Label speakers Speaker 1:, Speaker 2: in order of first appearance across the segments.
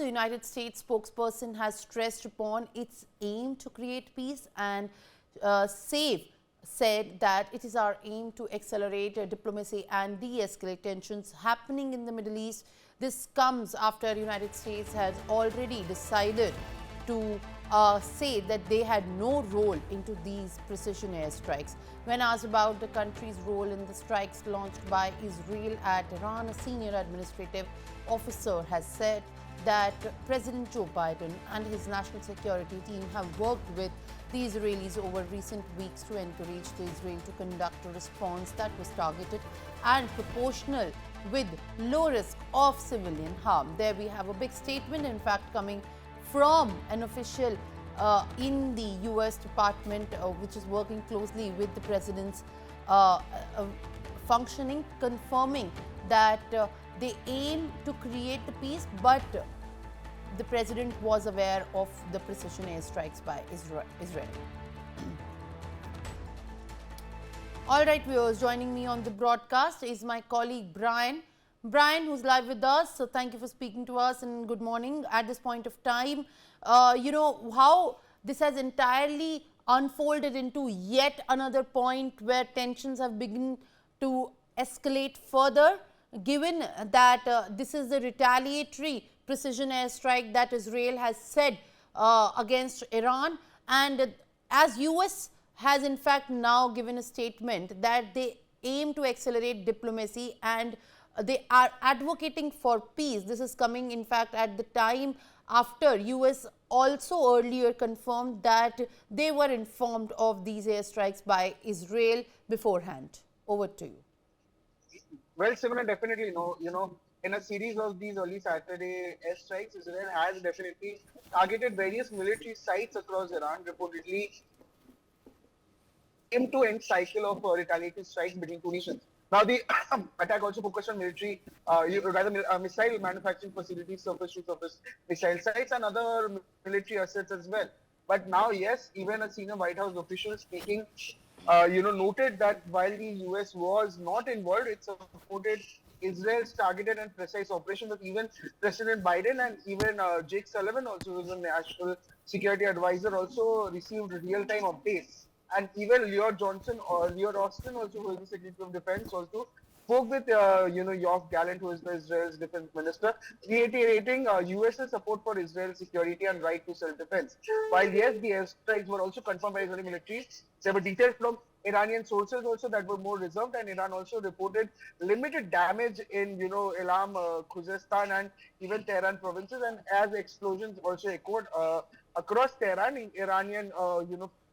Speaker 1: the United States spokesperson has stressed upon its aim to create peace, and said that it is our aim to accelerate diplomacy and de-escalate tensions happening in the Middle East. This comes after the United States has already decided to say that they had no role into these precision airstrikes. When asked about the country's role in the strikes launched by Israel at Iran, a senior administrative officer has said that President Joe Biden and his national security team have worked with the Israelis over recent weeks to encourage the Israel to conduct a response that was targeted and proportional with low risk of civilian harm. There we have a big statement, in fact, coming from an official in the US Department, which is working closely with the president's functioning, confirming that they aim to create the peace, but the president was aware of the precision airstrikes by Israel. All right, viewers, joining me on the broadcast is my colleague Brian. Brian, who's live with us. So thank you for speaking to us and good morning. At this point of time, you know how this has entirely unfolded into yet another point where tensions have begun to escalate further, given that this is the retaliatory precision airstrike that Israel has said against Iran, and as US has in fact now given a statement that they aim to accelerate diplomacy and they are advocating for peace. This is coming in fact at the time after US also earlier confirmed that they were informed of these airstrikes by Israel beforehand. Over to you.
Speaker 2: Well, Simran, definitely no. In a series of these early Saturday airstrikes, Israel has definitely targeted various military sites across Iran, reportedly end-to-end cycle of retaliatory strikes between two nations. Now, the attack also focused on military, missile manufacturing facilities, surface-to-surface missile sites, and other military assets as well. But now, yes, even a senior White House official speaking, noted that while the US was not involved, it supported Israel's targeted and precise operation. But even President Biden and even Jake Sullivan, also who is a national security advisor, also received real-time updates. And even Lloyd Johnson or Lloyd Austin, also who is the Secretary of Defense, also spoke with Yoav Gallant, who is the Israel's defense minister, reiterating US's support for Israel's security and right to self-defense. While yes, the airstrikes were also confirmed by Israeli military, there were details from Iranian sources also that were more reserved, and Iran also reported limited damage in Elam, Khuzestan, and even Tehran provinces. And as explosions also echoed across Tehran, Iranian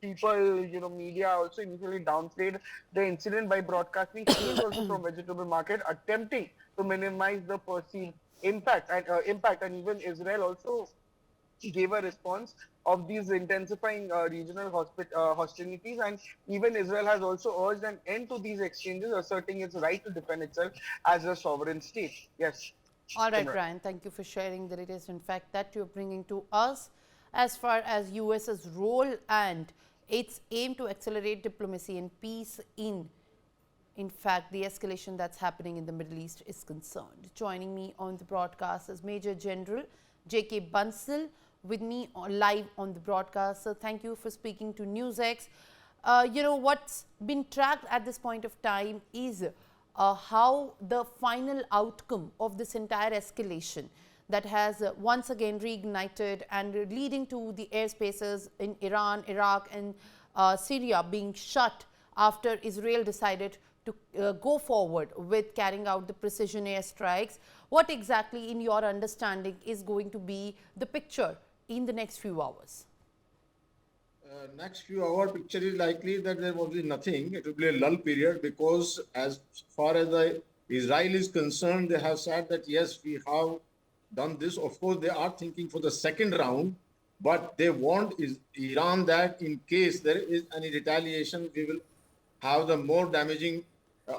Speaker 2: people, media also initially downplayed the incident by broadcasting scenes also from vegetable market, attempting to minimize the perceived impact. And even Israel also gave a response of these intensifying regional hostilities, and even Israel has also urged an end to these exchanges, asserting its right to defend itself as a sovereign state. Yes.
Speaker 1: All right, Brian, thank you for sharing the latest, in fact, that you're bringing to us as far as US's role and its aim to accelerate diplomacy and peace in fact, the escalation that's happening in the Middle East is concerned. Joining me on the broadcast is Major General J.K. Bansal, with me live on the broadcast. So thank you for speaking to Newsx. What's been tracked at this point of time is how the final outcome of this entire escalation that has once again reignited and leading to the airspaces in Iran, Iraq and Syria being shut after Israel decided to go forward with carrying out the precision airstrikes. What exactly, in your understanding, is going to be the picture in the next few hours?
Speaker 3: Next few hour picture is likely that there will be nothing. It will be a lull period, because as far as Israel is concerned, they have said that yes, we have done this. Of course, they are thinking for the second round, but they want Iran that in case there is any retaliation, we will have the more damaging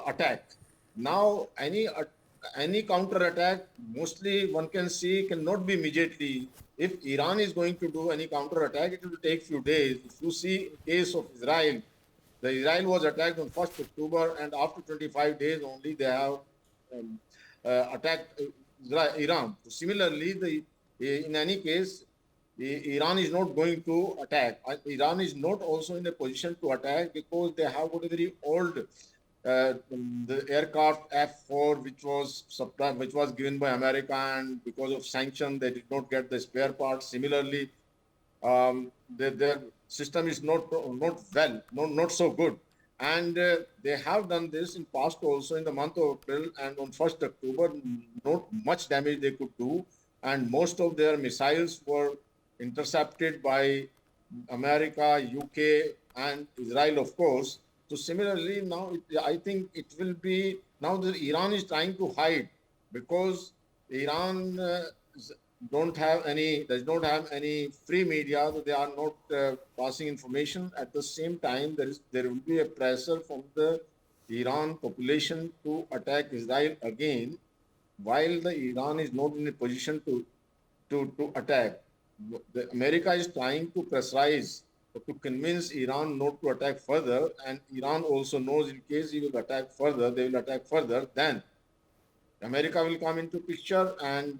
Speaker 3: attack. Now, any counter attack, mostly one can see, cannot be immediately. If Iran is going to do any counter attack, it will take few days. If you see in case of Israel, Israel was attacked on 1st October, and after 25 days only they have attacked Iran. So similarly, In any case, Iran is not going to attack. Iran is not also in a position to attack because they have got a very old the aircraft F-4, which was given by America, and because of sanction, they did not get the spare parts. Similarly, their system is not so good, and they have done this in past also in the month of April, and on 1st October, not much damage they could do, and most of their missiles were intercepted by America, UK, and Israel, of course. So similarly, now I think it will be now that Iran is trying to hide because Iran does not have any free media, so they are not passing information. At the same time, there will be a pressure from the Iran population to attack Israel again, while the Iran is not in a position to attack. The America is trying to pressurize or to convince Iran not to attack further, and Iran also knows in case he will attack further, they will attack further, then America will come into picture, and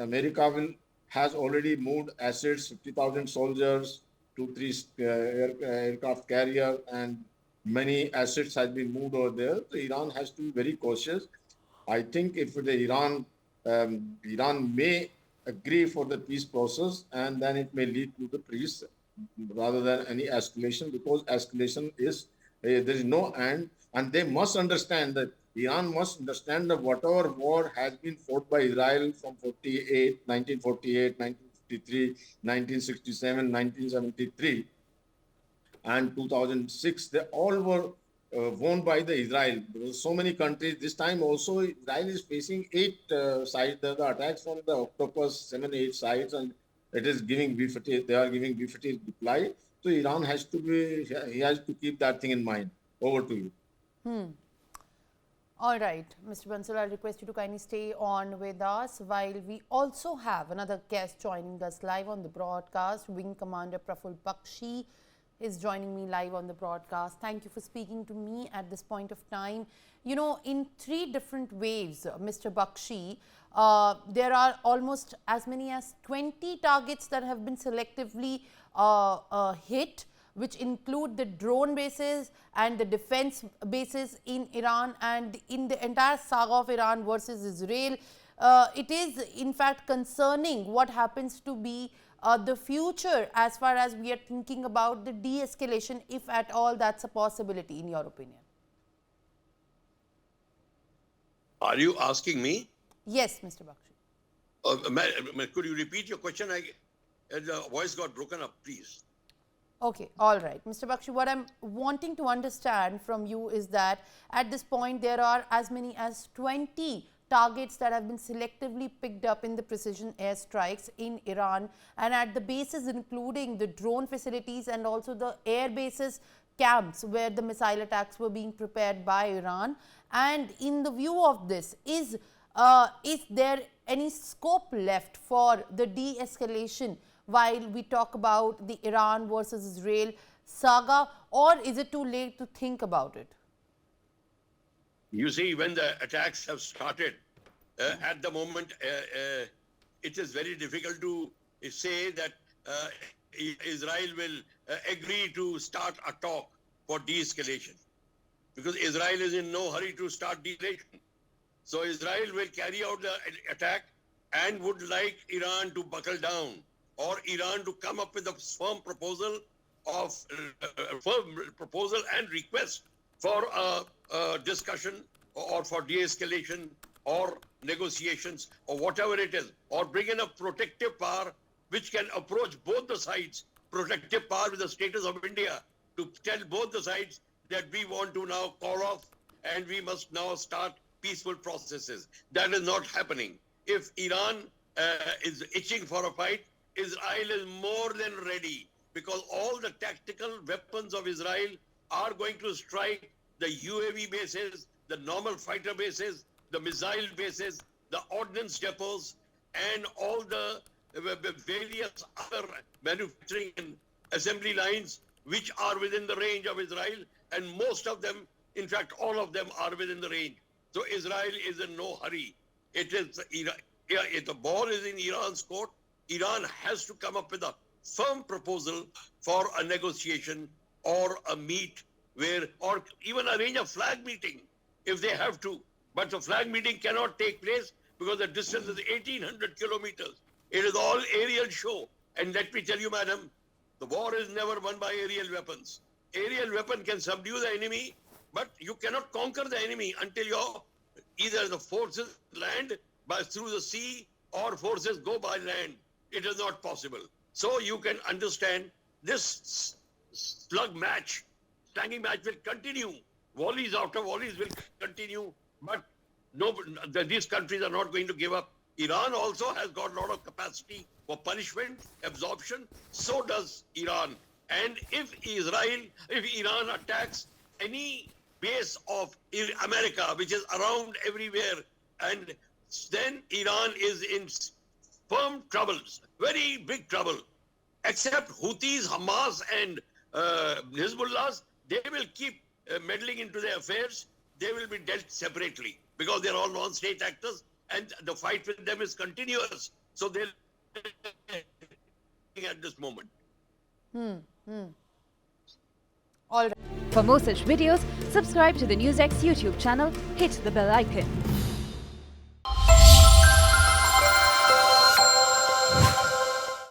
Speaker 3: America has already moved assets, 50,000 soldiers, 2, 3 aircraft carrier, and many assets has been moved over there. So Iran has to be very cautious. I think if Iran may agree for the peace process, and then it may lead to the peace rather than any escalation, because escalation is there is no end, and they must understand that Iran must understand that whatever war has been fought by Israel from 1948, 1953, 1967, 1973, and 2006, they all were won by the Israel. There were so many countries. This time also, Israel is facing 8 sites. There are the attacks from the Octopus, 7, 8 sites, and it is giving B-50. They are giving B-50 reply. So Iran has to keep that thing in mind. Over to you.
Speaker 1: All right, Mr. Bansal, I'll request you to kindly stay on with us while we also have another guest joining us live on the broadcast. Wing Commander Praful Bakshi is joining me live on the broadcast. Thank you for speaking to me at this point of time. You know, in 3 different waves, Mr. Bakshi, there are almost as many as 20 targets that have been selectively hit, which include the drone bases and the defense bases in Iran and in the entire saga of Iran versus Israel. It is in fact concerning what happens to be the future as far as we are thinking about the de-escalation, if at all that's a possibility in your opinion.
Speaker 4: Are you asking me?
Speaker 1: Yes, Mr. Bakshi.
Speaker 4: Could you repeat your question? The voice got broken up, please.
Speaker 1: Okay, all right. Mr. Bakshi, what I'm wanting to understand from you is that at this point there are as many as 20 targets that have been selectively picked up in the precision airstrikes in Iran, and at the bases including the drone facilities and also the air bases camps where the missile attacks were being prepared by Iran. And in the view of this, is there any scope left for the de-escalation while we talk about the Iran versus Israel saga, or is it too late to think about it?
Speaker 4: You see, when the attacks have started, at the moment, it is very difficult to say that Israel will agree to start a talk for de-escalation, because Israel is in no hurry to start de-escalation. So Israel will carry out the attack and would like Iran to buckle down, or Iran to come up with a firm proposal and request for a discussion or for de-escalation or negotiations or whatever it is, or bring in a protective power which can approach both the sides, protective power with the status of India, to tell both the sides that we want to now call off and we must now start peaceful processes. That is not happening. If Iran is itching for a fight, Israel is more than ready, because all the tactical weapons of Israel are going to strike the UAV bases, the normal fighter bases, the missile bases, the ordnance depots, and all the various other manufacturing and assembly lines which are within the range of Israel, and most of them, in fact, all of them are within the range. So Israel is in no hurry. It if the ball is in Iran's court, Iran has to come up with a firm proposal for a negotiation or a meet where, or even arrange a flag meeting if they have to. But the flag meeting cannot take place because the distance is 1,800 kilometers. It is all aerial show. And let me tell you, madam, the war is never won by aerial weapons. Aerial weapon can subdue the enemy, but you cannot conquer the enemy until your either the forces land through the sea or forces go by land. It is not possible. So you can understand this slanging match will continue. Volleys after volleys will continue, but these countries are not going to give up. Iran also has got a lot of capacity for punishment, absorption. So does Iran. And if Iran attacks any base of America, which is around everywhere, and then Iran is in firm troubles, very big trouble. Except Houthis, Hamas, and Hezbollah, they will keep meddling into their affairs. They will be dealt separately because they're all non-state actors, and the fight with them is continuous. So they're at this moment.
Speaker 1: All right.
Speaker 5: For more such videos, subscribe to the Newsx YouTube channel, hit the bell icon.